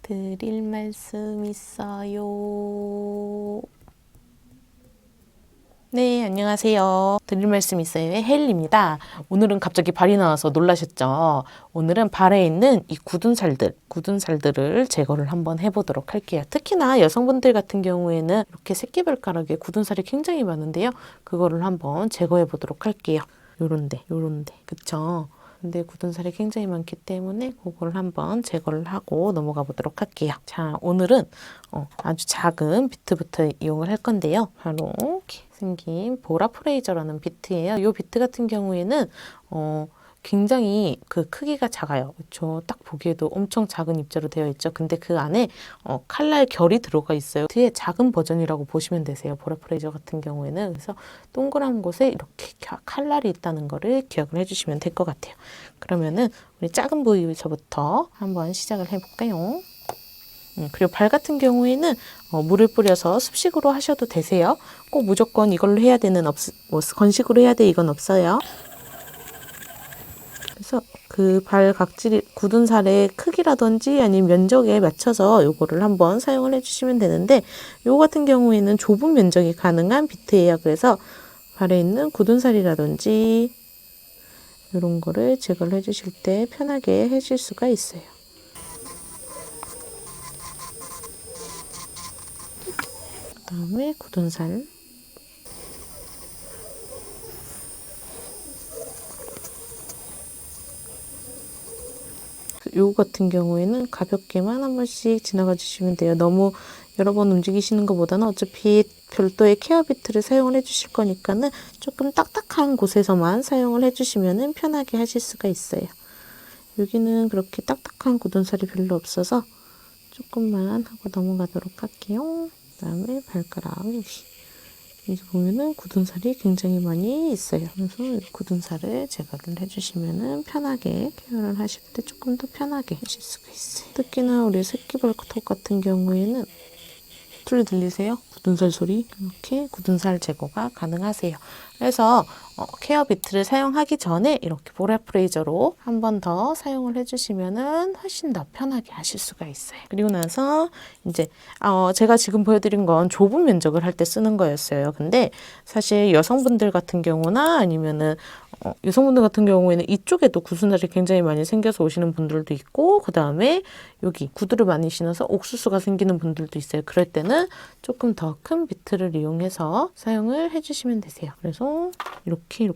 드릴 말씀 있어요. 네, 안녕하세요. 드릴 말씀 있어요의 헬입니다. 오늘은 갑자기 발이 나와서 놀라셨죠? 오늘은 발에 있는 이 굳은 살들을 제거를 한번 해보도록 할게요. 특히나 여성분들 같은 경우에는 이렇게 새끼발가락에 굳은 살이 굉장히 많은데요. 그거를 한번 제거해 보도록 할게요. 요런데, 그쵸? 근데 굳은 살이 굉장히 많기 때문에 그걸 한번 제거를 하고 넘어가 보도록 할게요. 자, 오늘은 아주 작은 비트부터 이용을 할 건데요. 바로 이렇게 생긴 보라프레이저라는 비트예요. 이 비트 같은 경우에는 굉장히 그 크기가 작아요. 그렇죠? 딱 보기에도 엄청 작은 입자로 되어 있죠. 근데 그 안에 칼날 결이 들어가 있어요. 뒤에 작은 버전이라고 보시면 되세요. 보라프레이저 같은 경우에는. 그래서 동그란 곳에 이렇게 칼날이 있다는 거를 기억을 해주시면 될 것 같아요. 그러면은 우리 작은 부위에서부터 한번 시작을 해볼까요? 그리고 발 같은 경우에는 물을 뿌려서 습식으로 하셔도 되세요. 꼭 무조건 이걸로 해야 되는 건식으로 해야 돼 이건 없어요. 그래서 그 발 각질 굳은 살의 크기라든지 아니면 면적에 맞춰서 요거를 한번 사용을 해주시면 되는데 요거 같은 경우에는 좁은 면적이 가능한 비트예요. 그래서 발에 있는 굳은 살이라든지 이런 거를 제거를 해주실 때 편하게 해줄 수가 있어요. 그 다음에 굳은 살. 요거 같은 경우에는 가볍게만 한 번씩 지나가 주시면 돼요. 너무 여러 번 움직이시는 것보다는 어차피 별도의 케어 비트를 사용을 해주실 거니까는 조금 딱딱한 곳에서만 사용을 해주시면 편하게 하실 수가 있어요. 여기는 그렇게 딱딱한 굳은 살이 별로 없어서 조금만 하고 넘어가도록 할게요. 그 다음에 발가락 여기 보면은 굳은 살이 굉장히 많이 있어요. 그래서 굳은 살을 제거를 해주시면은 편하게 케어를 하실 때 조금 더 편하게 하실 수가 있어요. 특히나 우리 새끼발톱 같은 경우에는 소리 들리세요? 굳은 살 소리? 이렇게 굳은 살 제거가 가능하세요. 그래서 케어 비트를 사용하기 전에 이렇게 보라프레이저로 한 번 더 사용을 해주시면은 훨씬 더 편하게 하실 수가 있어요. 그리고 나서 이제 제가 지금 보여드린 건 좁은 면적을 할 때 쓰는 거였어요. 근데 사실 여성분들 같은 경우나 아니면은 여성분들 같은 경우에는 이쪽에도 굳은 살이 굉장히 많이 생겨서 오시는 분들도 있고 그 다음에 여기 구두를 많이 신어서 옥수수가 생기는 분들도 있어요. 그럴 때는 조금 더 큰 비트를 이용해서 사용을 해주시면 되세요. 그래서 이렇게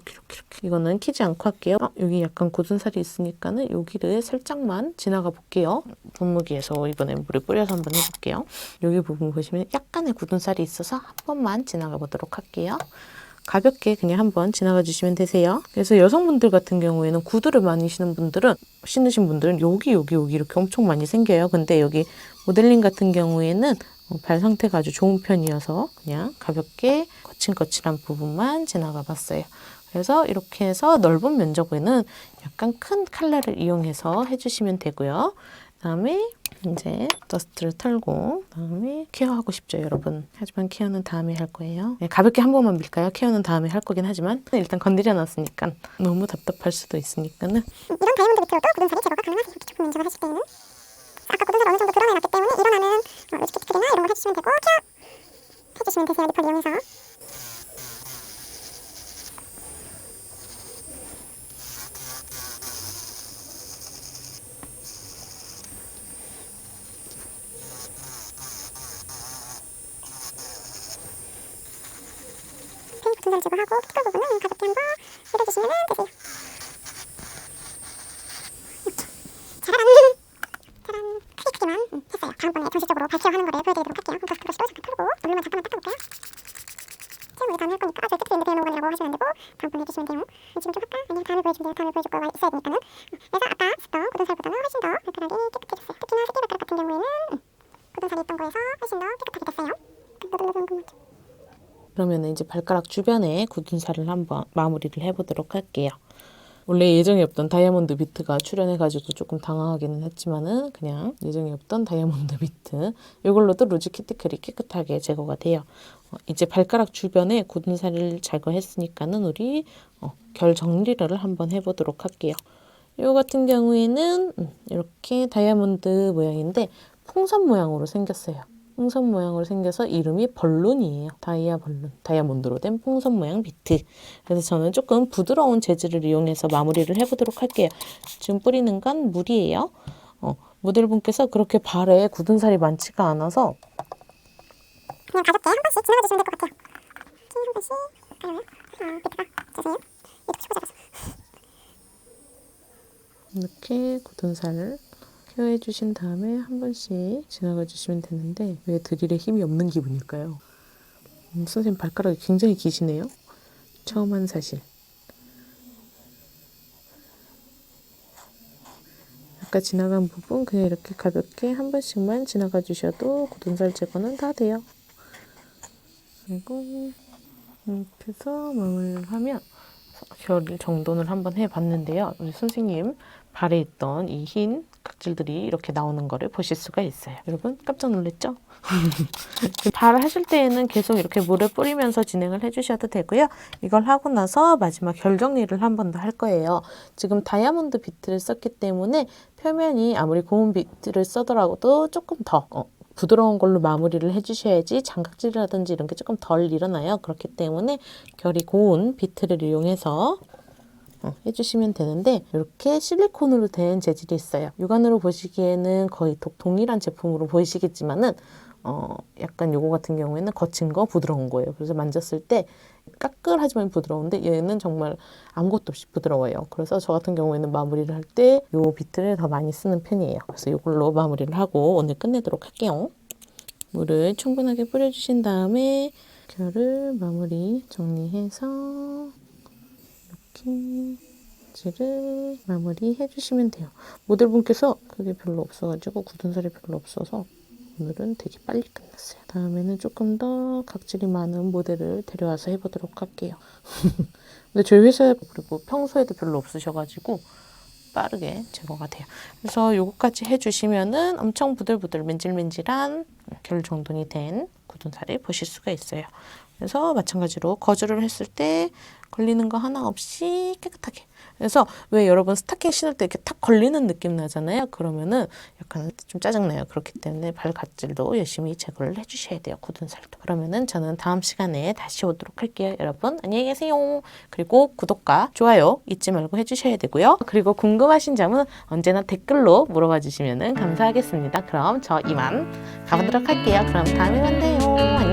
이거는 키지 않고 할게요. 여기 약간 굳은 살이 있으니까는 여기를 살짝만 지나가 볼게요. 분무기에서 이번에 물을 뿌려서 한번 해볼게요. 여기 부분 보시면 약간의 굳은 살이 있어서 한 번만 지나가 보도록 할게요. 가볍게 그냥 한번 지나가 주시면 되세요. 그래서 여성분들 같은 경우에는 구두를 많이 신으신 분들은 여기 이렇게 엄청 많이 생겨요. 근데 여기 모델링 같은 경우에는 발 상태가 아주 좋은 편이어서 그냥 가볍게 거칠한 부분만 지나가 봤어요. 그래서 이렇게 해서 넓은 면적에는 약간 큰 칼날을 이용해서 해주시면 되고요. 그다음에 이제 더스트를 털고 그다음에 케어하고 싶죠, 여러분. 하지만 케어는 다음에 할 거예요. 네, 가볍게 한 번만 밀까요? 케어는 다음에 할 거긴 하지만 일단 건드려 놨으니까 너무 답답할 수도 있으니까는 이런 다이아몬드 비트로도 굳은 살이 제거가 가능하세요. 깊은 면적을 하실 때에는 아까 굳은 살 어느 정도 드러내놨기 때문에 일어나는 로즈키트 크리나 이런 거 해주시면 되고 케어 해주시면 되세요. 니펄 이용해서 굳은 살 제거하고 피클 부분은 가볍게 한번 밀어주시면 되세요. 잘한 크게만 했어요. 다음번에 정식적으로 발케어하는 거를 보여드리도록 할게요. 그러니까 브러쉬로 잠깐 털고 물만 잠깐만 닦아볼까요? 제가 우리 다음에 할 거니까 저희 끝에 있는 대목이라고 하시면 안 되고 다음번에 해주시면 돼요. 지금 좀 할까? 아니면 다음에 보여줄 거가 있어야 되니까는. 그래서 아까 썼던 굳은 살보다는 훨씬 더 발가락이 깨끗해졌어요. 특히나 새끼발가락 같은 경우에는 굳은 살이 있던 거에서 훨씬 더 깨끗하게 됐어요. 그러면 이제 발가락 주변에 굳은 살을 한번 마무리를 해보도록 할게요. 원래 예정이 없던 다이아몬드 비트가 출연해가지고 조금 당황하기는 했지만은 그냥 예정이 없던 다이아몬드 비트 이걸로도 로즈 키티클이 깨끗하게 제거가 돼요. 이제 발가락 주변에 굳은 살을 제거했으니까는 우리 결 정리를 한번 해보도록 할게요. 이 같은 경우에는 이렇게 다이아몬드 모양인데 풍선 모양으로 생겼어요. 풍선 모양으로 생겨서 이름이 벌룬이에요. 다이아 벌룬, 다이아몬드로 된 풍선 모양 비트. 그래서 저는 조금 부드러운 재질을 이용해서 마무리를 해보도록 할게요. 지금 뿌리는 건 물이에요. 모델분께서 그렇게 발에 굳은 살이 많지가 않아서 그냥 가볍게 한 번씩 지나가주시면 될 것 같아요. 한 번씩 가려면 비트가 죄송해요. 이렇게 치고 잡아서 이렇게 굳은 살을 케어해 주신 다음에 한 번씩 지나가 주시면 되는데 왜 드릴에 힘이 없는 기분일까요? 선생님 발가락이 굉장히 기시네요. 처음 한 사실. 아까 지나간 부분 그냥 이렇게 가볍게 한 번씩만 지나가 주셔도 굳은 살 제거는 다 돼요. 그리고 이렇게 해서 마무리를 하면 결 정돈을 한번 해봤는데요. 우리 선생님 발에 있던 이 흰 각질들이 이렇게 나오는 거를 보실 수가 있어요. 여러분 깜짝 놀랐죠? 발 하실 때에는 계속 이렇게 물을 뿌리면서 진행을 해주셔도 되고요. 이걸 하고 나서 마지막 결 정리를 한 번 더 할 거예요. 지금 다이아몬드 비트를 썼기 때문에 표면이 아무리 고운 비트를 써더라도 조금 더 부드러운 걸로 마무리를 해주셔야지 장각질이라든지 이런 게 조금 덜 일어나요. 그렇기 때문에 결이 고운 비트를 이용해서 해주시면 되는데 이렇게 실리콘으로 된 재질이 있어요. 육안으로 보시기에는 거의 동일한 제품으로 보이시겠지만은 약간 요거 같은 경우에는 거친 거 부드러운 거예요. 그래서 만졌을 때 까끌하지만 부드러운데 얘는 정말 아무것도 없이 부드러워요. 그래서 저 같은 경우에는 마무리를 할 때 요 비트를 더 많이 쓰는 편이에요. 그래서 이걸로 마무리를 하고 오늘 끝내도록 할게요. 물을 충분하게 뿌려주신 다음에 결을 마무리 정리해서 이렇게 재질을 마무리 해주시면 돼요. 모델분께서 그게 별로 없어가지고 굳은 살이 별로 없어서 오늘은 되게 빨리 끝났어요. 다음에는 조금 더 각질이 많은 모델을 데려와서 해보도록 할게요. 근데 저희 회사에 그리고 평소에도 별로 없으셔가지고 빠르게 제거가 돼요. 그래서 요거까지 해주시면은 엄청 부들부들 맨질맨질한 결 정돈이 된 굳은 살을 보실 수가 있어요. 그래서 마찬가지로 거즈를 했을 때 걸리는 거 하나 없이 깨끗하게. 그래서 왜 여러분 스타킹 신을 때 이렇게 탁 걸리는 느낌 나잖아요. 그러면은 약간 좀 짜증나요. 그렇기 때문에 발각질도 열심히 제거를 해주셔야 돼요. 굳은 살도. 그러면은 저는 다음 시간에 다시 오도록 할게요. 여러분 안녕히 계세요. 그리고 구독과 좋아요 잊지 말고 해주셔야 되고요. 그리고 궁금하신 점은 언제나 댓글로 물어봐 주시면 감사하겠습니다. 그럼 저 이만 가보도록 할게요. 그럼 다음에 만나요. 안녕.